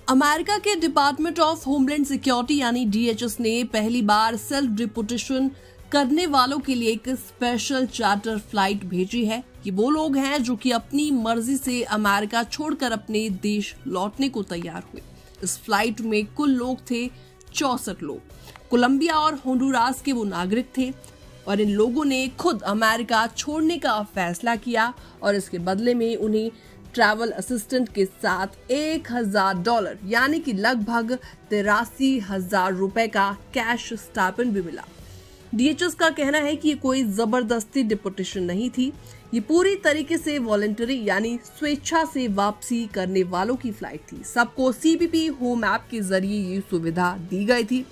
America के department of homeland security यानी DHS ने पहली बार सेल्फ डिपोर्टेशन करने वालों के लिए एक स्पेशल चार्टर फ्लाइट भेजी है। ये वो लोग हैं जो कि अपनी मर्जी से अमेरिका छोड़कर अपने देश लौटने को तैयार हुए। इस फ्लाइट में कुल लोग थे 64 लोग। कोलंबिया और होंडुरास के वो नागरिक थे और इन लोगों ने खुद अमेरिका छोड़ने का फैसला किया और इसके बदले में उन्हें ट्रैवल असिस्टेंट के साथ $1000 यानी कि लगभग 83,000 रुपए का कैश स्टाइपेंड भी मिला। DHS का कहना है कि ये कोई जबरदस्ती डिपोर्टेशन नहीं थी, ये पूरी तरीके से वॉलंटरी यानी स्वेच्छा से वापसी करने वालों की फ्लाइट थी। सबको CBP होम ऐप के जरिए ये सुविधा दी गई थी।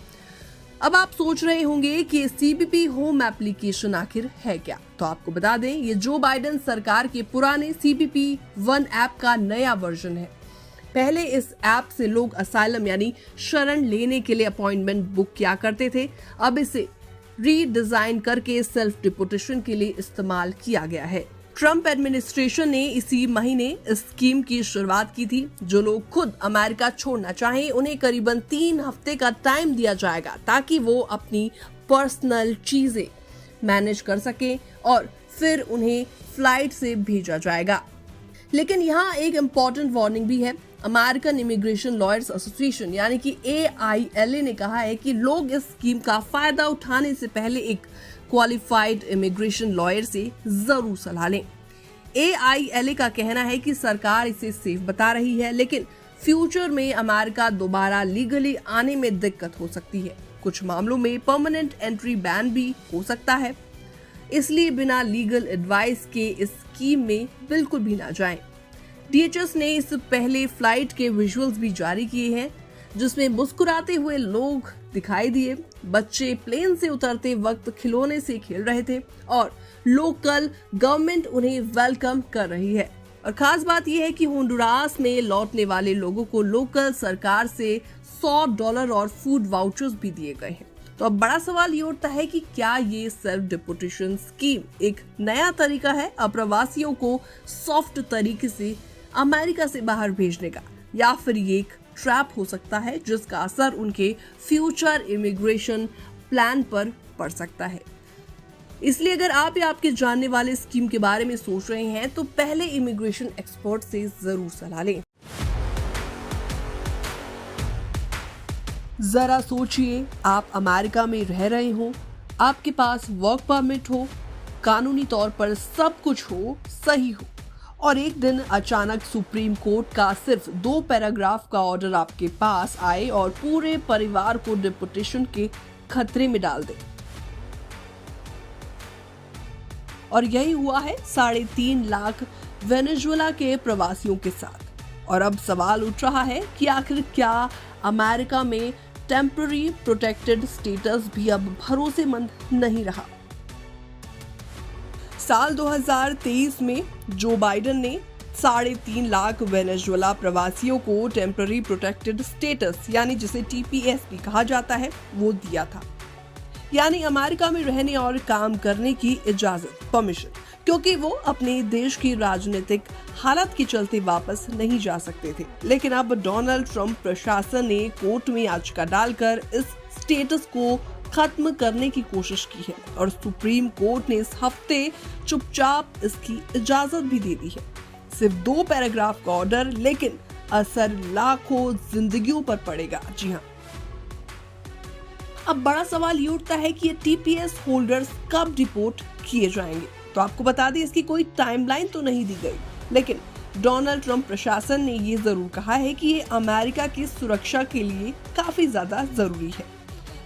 अब आप सोच रहे होंगे कि CBP होम एप्लीकेशन आखिर है क्या, तो आपको बता दें ये जो बाइडेन सरकार के पुराने CBP वन ऐप का नया वर्जन है। पहले इस ऐप से लोग असाइलम यानी शरण लेने के लिए अपॉइंटमेंट बुक किया करते थे। अब इसे रीडिजाइन करके सेल्फ डिपोर्टेशन के लिए इस्तेमाल किया गया है। ट्रंप एडमिनिस्ट्रेशन ने इसी महीने इस स्कीम की शुरुआत की थी। जो लोग खुद अमेरिका छोड़ना चाहें उन्हें करीबन 3 हफ्ते का टाइम दिया जाएगा ताकि वो अपनी पर्सनल चीजें मैनेज कर सकें और फिर उन्हें फ्लाइट से भेजा जाएगा। लेकिन यहाँ एक इम्पॉर्टेंट वार्निंग भी है। अमेरिकन इमिग्रेशन लॉयर्स एसोसिएशन यानी कि AILA ने कहा है कि लोग इस स्कीम का फायदा उठाने से पहले एक क्वालिफाइड इमिग्रेशन लॉयर से जरूर सलाह लें। AILA का कहना है कि सरकार इसे सेफ बता रही है, लेकिन फ्यूचर में अमेरिका दोबारा लीगली आने में दिक्कत हो सकती है। कुछ मामलों में परमानेंट एंट्री बैन भी हो सकता है, इसलिए बिना लीगल एडवाइस के इस स्कीम में बिल्कुल भी ना जाएं। DHS ने इस पहले फ्लाइट के विजुअल्स भी जारी किए हैं जिसमें मुस्कुराते हुए लोग दिखाई दिए। बच्चे प्लेन से उतरते वक्त खिलौने से खेल रहे थे और लोकल गवर्नमेंट उन्हें वेलकम कर रही है। और खास बात यह है कि होंडुरास में लौटने वाले लोगों को लोकल सरकार से $100 और फूड वाउचर्स भी दिए गए हैं। तो अब बड़ा सवाल ये उठता है कि क्या ये सेल्फ डिपोर्टेशन स्कीम एक नया तरीका है अप्रवासियों को सॉफ्ट तरीके से अमेरिका से बाहर भेजने का, या फिर ये एक ट्रैप हो सकता है जिसका असर उनके फ्यूचर इमिग्रेशन प्लान पर पड़ सकता है। इसलिए अगर आप या आपके जानने वाले स्कीम के बारे में सोच रहे हैं तो पहले इमिग्रेशन एक्सपर्ट से जरूर सलाह लें। जरा सोचिए, आप अमेरिका में रह रहे हो, आपके पास वर्क परमिट हो, कानूनी तौर पर सब कुछ हो, सही हो, और एक दिन अचानक सुप्रीम कोर्ट का सिर्फ 2 पैराग्राफ का ऑर्डर आपके पास आए और पूरे परिवार को डिपोर्टेशन के खतरे में डाल दे। और यही हुआ है 3.5 लाख वेनेजुएला के प्रवासियों के साथ। और अब सवाल उठ रहा है कि आखिर क्या अमेरिका में टेम्पररी प्रोटेक्टेड स्टेटस भी अब भरोसेमंद नहीं रहा। साल 2023 में जो बाइडेन ने 3.5 लाख वेनेजुएला प्रवासियों को टेम्पररी प्रोटेक्टेड स्टेटस यानी जिसे TPS भी कहा जाता है वो दिया था, यानी अमेरिका में रहने और काम करने की इजाजत, परमिशन, क्योंकि वो अपने देश की राजनीतिक हालत के चलते वापस नहीं जा सकते थे। लेकिन अब डोनाल्ड ट्रंप प्रशासन ने कोर्ट में याचिका डालकर इस स्टेटस को खत्म करने की कोशिश की है और सुप्रीम कोर्ट ने इस हफ्ते चुपचाप इसकी इजाजत भी दे दी है। सिर्फ 2 पैराग्राफ का ऑर्डर, लेकिन असर लाखों जिंदगियों पर पड़ेगा। जी हाँ, अब बड़ा सवाल ये उठता है कि ये TPS होल्डर्स कब डिपोर्ट किए जाएंगे। तो आपको बता दें इसकी कोई टाइमलाइन तो नहीं दी गई, लेकिन डोनाल्ड ट्रंप प्रशासन ने ये जरूर कहा है कि ये अमेरिका की सुरक्षा के लिए काफी ज्यादा जरूरी है।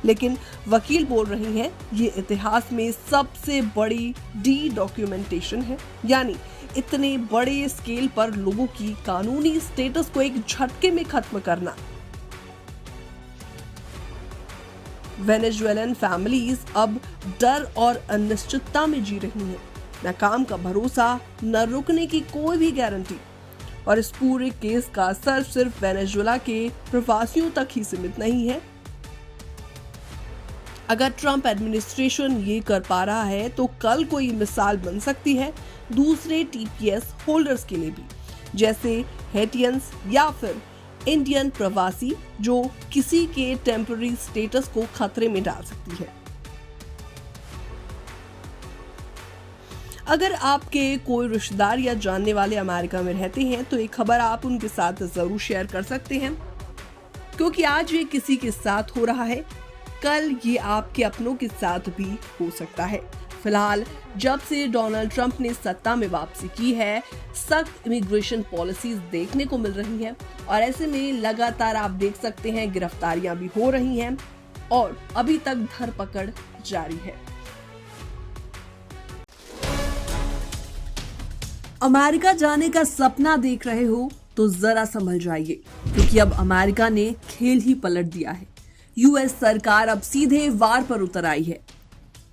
लेकिन वकील बोल रही हैं ये इतिहास में सबसे बड़ी डॉक्यूमेंटेशन है, यानी इतने बड़े स्केल पर लोगों की कानूनी स्टेटस को एक झटके में खत्म करना। वेनेजुएलन फैमिलीज अब डर और अनिश्चितता में जी रही हैं, न काम का भरोसा, न रुकने की कोई भी गारंटी। और इस पूरे केस का असर सिर्फ वेनेजुएला के प्रवासियों तक ही सीमित नहीं है। अगर ट्रंप एडमिनिस्ट्रेशन ये कर पा रहा है तो कल कोई मिसाल बन सकती है दूसरे TPS होल्डर्स के लिए भी, जैसे हेटियंस या फिर इंडियन प्रवासी जो किसी के टेम्पररी स्टेटस को खतरे में डाल सकती है। अगर आपके कोई रिश्तेदार या जानने वाले अमेरिका में रहते हैं तो ये खबर आप उनके साथ जरूर शेयर कर सकते हैं, क्योंकि आज ये किसी के साथ हो रहा है, कल ये आपके अपनों के साथ भी हो सकता है। फिलहाल जब से डोनाल्ड ट्रंप ने सत्ता में वापसी की है, सख्त इमिग्रेशन पॉलिसीज देखने को मिल रही हैं और ऐसे में लगातार आप देख सकते हैं गिरफ्तारियां भी हो रही हैं और अभी तक धरपकड़ जारी है। अमेरिका जाने का सपना देख रहे हो तो जरा समझ जाइए, क्योंकि अब अमेरिका ने खेल ही पलट दिया है। यूएस सरकार अब सीधे वार पर उतर आई है।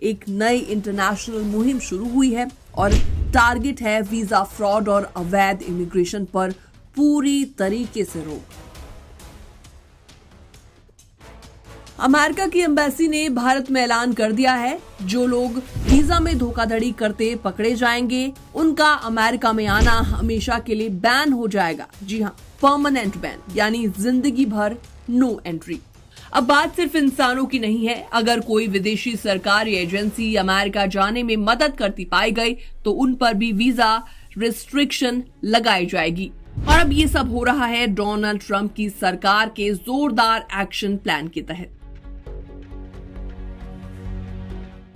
एक नई इंटरनेशनल मुहिम शुरू हुई है और टारगेट है वीजा फ्रॉड और अवैध इमिग्रेशन पर पूरी तरीके से रोक। अमेरिका की एम्बेसी ने भारत में ऐलान कर दिया है, जो लोग वीजा में धोखाधड़ी करते पकड़े जाएंगे, उनका अमेरिका में आना हमेशा के लिए बैन हो जाएगा। जी हाँ, परमानेंट बैन, यानी जिंदगी भर नो एंट्री। अब बात सिर्फ इंसानों की नहीं है। अगर कोई विदेशी सरकार या एजेंसी अमेरिका जाने में मदद करती पाई गई तो उन पर भी वीजा रिस्ट्रिक्शन लगाई जाएगी। और अब ये सब हो रहा है डोनाल्ड ट्रंप की सरकार के जोरदार एक्शन प्लान के तहत।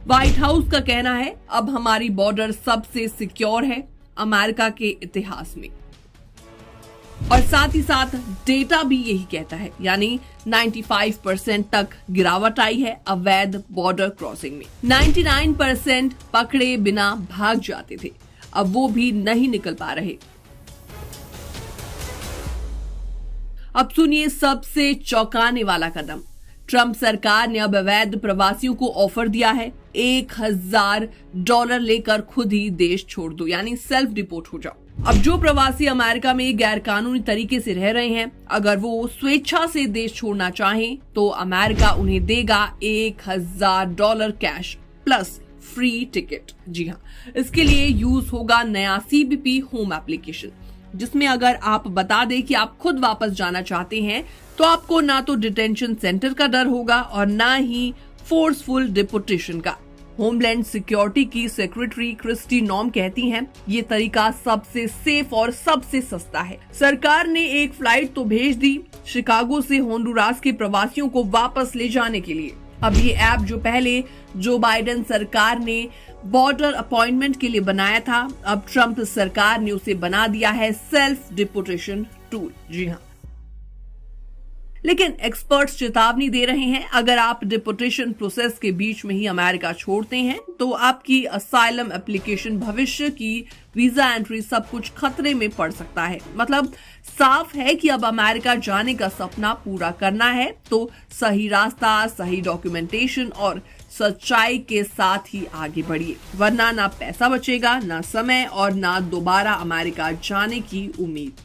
व्हाइट हाउस का कहना है, अब हमारी बॉर्डर सबसे सिक्योर है अमेरिका के इतिहास में, और साथ ही साथ डेटा भी यही कहता है, यानी 95% तक गिरावट आई है अवैध बॉर्डर क्रॉसिंग में। 99% पकड़े बिना भाग जाते थे, अब वो भी नहीं निकल पा रहे। अब सुनिए सबसे चौंकाने वाला कदम। ट्रंप सरकार ने अब अवैध प्रवासियों को ऑफर दिया है, $1000 लेकर खुद ही देश छोड़ दो, यानी सेल्फ डिपोर्ट हो जाओ। अब जो प्रवासी अमेरिका में गैर कानूनी तरीके से रह रहे हैं, अगर वो स्वेच्छा से देश छोड़ना चाहें तो अमेरिका उन्हें देगा $1000 कैश प्लस फ्री टिकट। जी हाँ, इसके लिए यूज होगा नया CBP होम एप्लीकेशन, जिसमें अगर आप बता दें कि आप खुद वापस जाना चाहते हैं तो आपको ना तो डिटेंशन सेंटर का डर होगा और ना ही फोर्सफुल डिपोर्टेशन का। होमलैंड सिक्योरिटी की सेक्रेटरी क्रिस्टी नॉम कहती हैं, ये तरीका सबसे सेफ और सबसे सस्ता है। सरकार ने एक फ्लाइट तो भेज दी शिकागो से होंडुरास के प्रवासियों को वापस ले जाने के लिए। अब ये ऐप जो पहले जो बाइडेन सरकार ने बॉर्डर अपॉइंटमेंट के लिए बनाया था, अब ट्रंप सरकार ने उसे बना दिया है सेल्फ डिपोर्टेशन टूल। जी हाँ, लेकिन एक्सपर्ट्स चेतावनी दे रहे हैं, अगर आप डिपोर्टेशन प्रोसेस के बीच में ही अमेरिका छोड़ते हैं तो आपकी असाइलम एप्लीकेशन, भविष्य की वीजा एंट्री, सब कुछ खतरे में पड़ सकता है। मतलब साफ है कि अब अमेरिका जाने का सपना पूरा करना है तो सही रास्ता, सही डॉक्यूमेंटेशन और सच्चाई के साथ ही आगे बढ़िए, वरना ना पैसा बचेगा, ना समय और ना दोबारा अमेरिका जाने की उम्मीद।